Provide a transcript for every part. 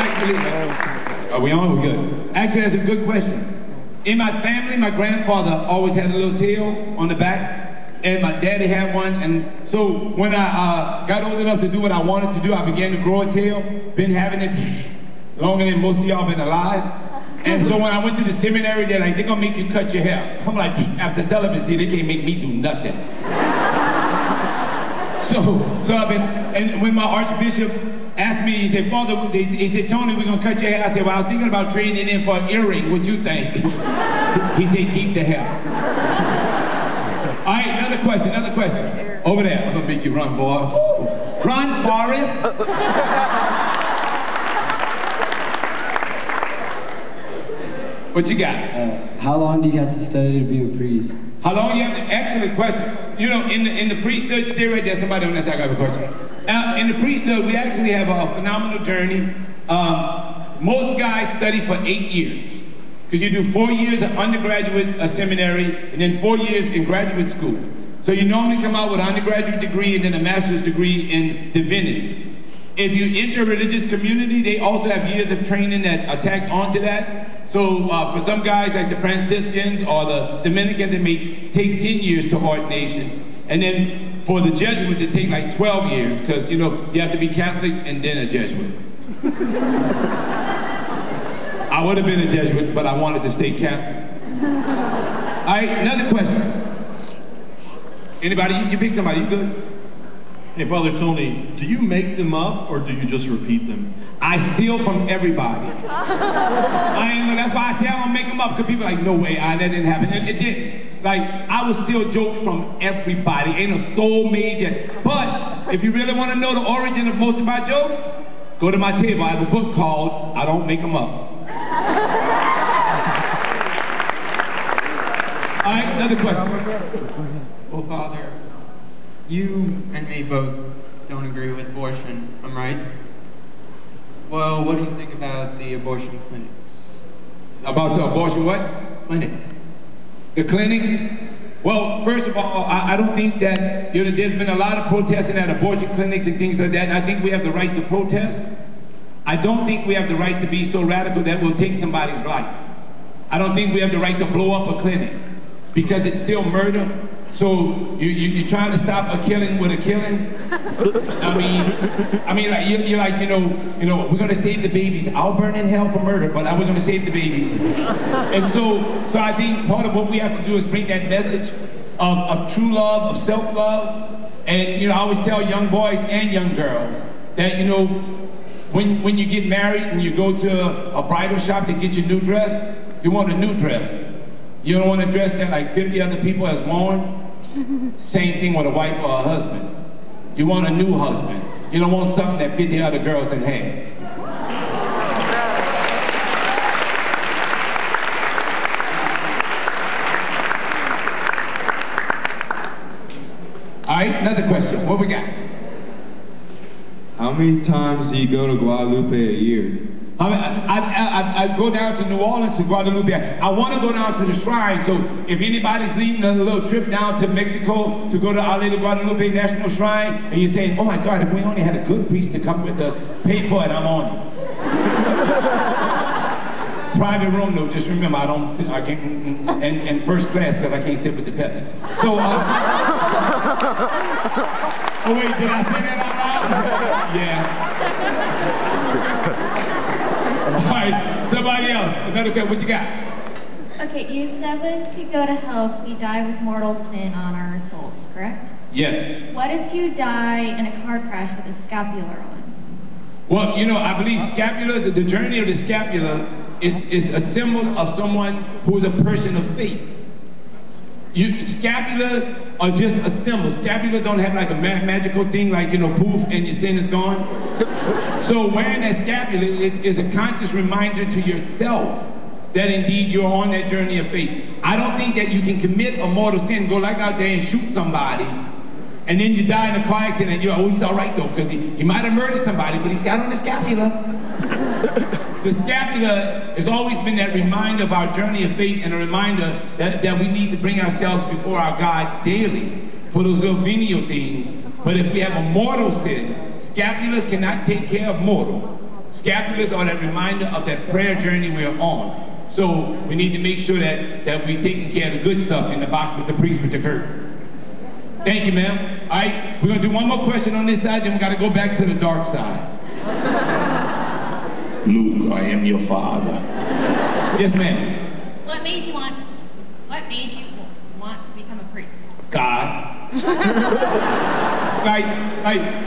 Actually, are we on? We're good. Actually, that's a good question. In my family, my grandfather always had a little tail on the back, and my daddy had one. And so when I got old enough to do what I wanted to do, I began to grow a tail. Been having it longer than most of y'all been alive. And so when I went to the seminary, they're like, they're gonna make you cut your hair. I'm like, after celibacy, they can't make me do nothing. So I've been, and when my archbishop asked me, he said, Father, he said, Tony, we're gonna cut your hair. I said, well, I was thinking about trading it in for an earring. What you think? He said, keep the hair. All right, another question. Over there, I'm gonna make you run, boy. Run, Forrest. What you got? How long do you have to study to be a priest? How long you have to? Excellent question. You know, in the priesthood, stay right there. Somebody on that side got a question. In the priesthood, we actually have a phenomenal journey. Most guys study for 8 years. Because you do 4 years of undergraduate seminary, and then 4 years in graduate school. So you normally come out with an undergraduate degree and then a master's degree in divinity. If you enter a religious community, they also have years of training that are tacked onto that. So for some guys like the Franciscans or the Dominicans, it may take 10 years to ordination. And then for the Jesuits, it takes like 12 years because, you know, you have to be Catholic and then a Jesuit. I would have been a Jesuit, but I wanted to stay Catholic. All right, another question. Anybody? You pick somebody, you good? Hey, Father Tony, do you make them up or do you just repeat them? I steal from everybody. That's why I say I don't make them up, because people are like, no way, that didn't happen. It didn't. Like, I would steal jokes from everybody. Ain't a soul made yet. But if you really want to know the origin of most of my jokes, go to my table. I have a book called I Don't Make Them Up. All right, another question. Well, Father, you and me both don't agree with abortion, I'm right? Well, what do you think about the abortion clinics? About the abortion what? Clinics. The clinics? Well, first of all, I don't think that, you know, there's been a lot of protesting at abortion clinics and things like that, and I think we have the right to protest. I don't think we have the right to be so radical that we'll take somebody's life. I don't think we have the right to blow up a clinic, because it's still murder. So you're trying to stop a killing with a killing. I mean, like you're like, you know, we're gonna save the babies. I'll burn in hell for murder, but we're gonna save the babies. And so I think part of what we have to do is bring that message of true love, of self-love. And you know, I always tell young boys and young girls that, you know, when you get married and you go to a bridal shop to get your new dress, you want a new dress. You don't want a dress that like 50 other people has worn. Same thing with a wife or a husband. You want a new husband. You don't want something that 50 other girls done had. All right, another question. What we got? How many times do you go to Guadalupe a year? I go down to New Orleans to Guadalupe. I want to go down to the shrine, so if anybody's leading a little trip down to Mexico to go to Our Lady of Guadalupe National Shrine, and you're saying, oh my God, if we only had a good priest to come with us, pay for it, I'm on it. Private room though, just remember, I can't, and first class, because I can't sit with the peasants. So, oh wait, did I say that out loud? Yeah. All right, somebody else. Another question. What you got? Okay, you said we could go to hell if we die with mortal sin on our souls, correct? Yes. What if you die in a car crash with a scapular on? Well, you know, I believe scapula, the journey of the scapula is a symbol of someone who is a person of faith. Scapulas are just a symbol. Scapulas don't have like a magical thing like, you know, poof, and your sin is gone. So wearing that scapula is a conscious reminder to yourself that indeed you're on that journey of faith. I don't think that you can commit a mortal sin, go like out there and shoot somebody, and then you die in a car accident and you're, oh, he's all right though, because he might have murdered somebody, but he's got on the scapula. The scapula has always been that reminder of our journey of faith and a reminder that we need to bring ourselves before our God daily for those little venial things. But if we have a mortal sin, scapulas cannot take care of mortal. Scapulars are that reminder of that prayer journey we're on. So we need to make sure that we're taking care of the good stuff in the box with the priest with the curtain. Thank you, ma'am. All right, we're gonna do one more question on this side, then we gotta go back to the dark side. Luke, I am your father. Yes, ma'am. What made you want to become a priest? God. Like,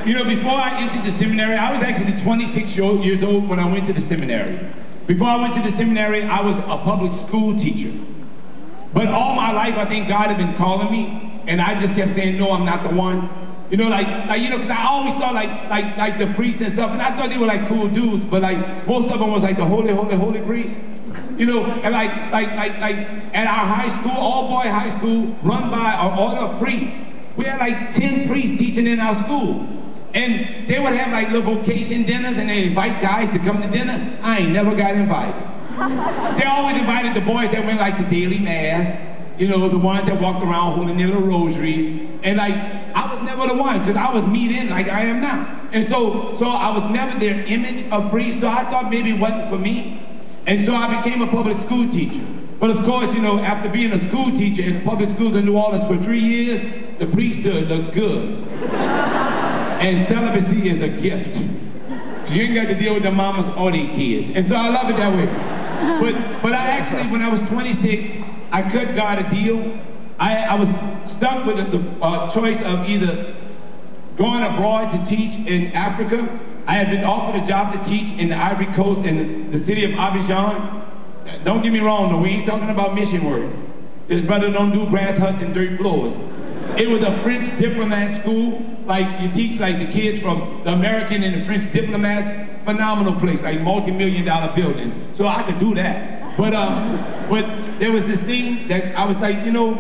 you know, before I entered the seminary, I was actually 26 years old when I went to the seminary. Before I went to the seminary, I was a public school teacher. But all my life, I think God had been calling me, and I just kept saying, no, I'm not the one. You know, you know, because I always saw like the priests and stuff, and I thought they were like cool dudes, but like most of them was like the holy priest. You know, and like at our high school, all boy high school, run by our order of priests. We had like 10 priests teaching in our school. And they would have like little vocation dinners and they invite guys to come to dinner. I ain't never got invited. They always invited the boys that went like to daily mass, you know, the ones that walked around holding their little rosaries. And like, I was never the one because I was meat in like I am now. And so I was never their image of priest, so I thought maybe it wasn't for me. And so I became a public school teacher. But of course, you know, after being a school teacher in public schools in New Orleans for 3 years, the priesthood looked good. And celibacy is a gift. Because you ain't got to deal with the mamas or the kids. And so I love it that way. But I actually, when I was 26, I cut God a deal. I was stuck with the choice of either going abroad to teach in Africa. I had been offered a job to teach in the Ivory Coast in the city of Abidjan. Don't get me wrong, though, we ain't talking about mission work. This brother don't do grass huts and dirt floors. It was a French diplomat school. Like, you teach like the kids from the American and the French diplomats. Phenomenal place, like multi-million-dollar building. So I could do that. But there was this thing that I was like, you know,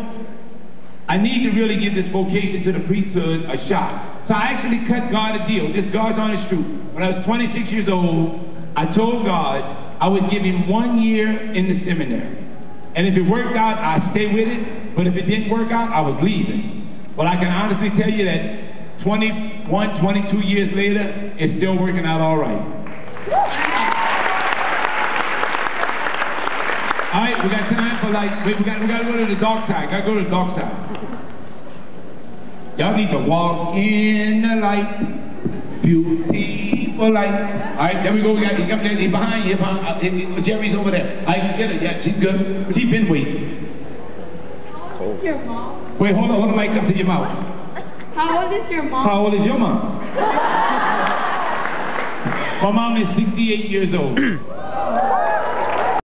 I need to really give this vocation to the priesthood a shot. So I actually cut God a deal. This God's honest truth. When I was 26 years old, I told God I would give him 1 year in the seminary. And if it worked out, I'd stay with it. But if it didn't work out, I was leaving. But I can honestly tell you that 21, 22 years later, it's still working out all right. All right, we got time for like, wait, we got to go to the dark side. Got to go to the dark side. Y'all need to walk in the light, beautiful light. All right, there we go. We got he behind you. Jerry's over there. I get it. Yeah, she's good. She's been waiting. How old is your mom? Wait, hold on the mic up to your mouth. How old is your mom? How old is your mom? My mom is 68 years old.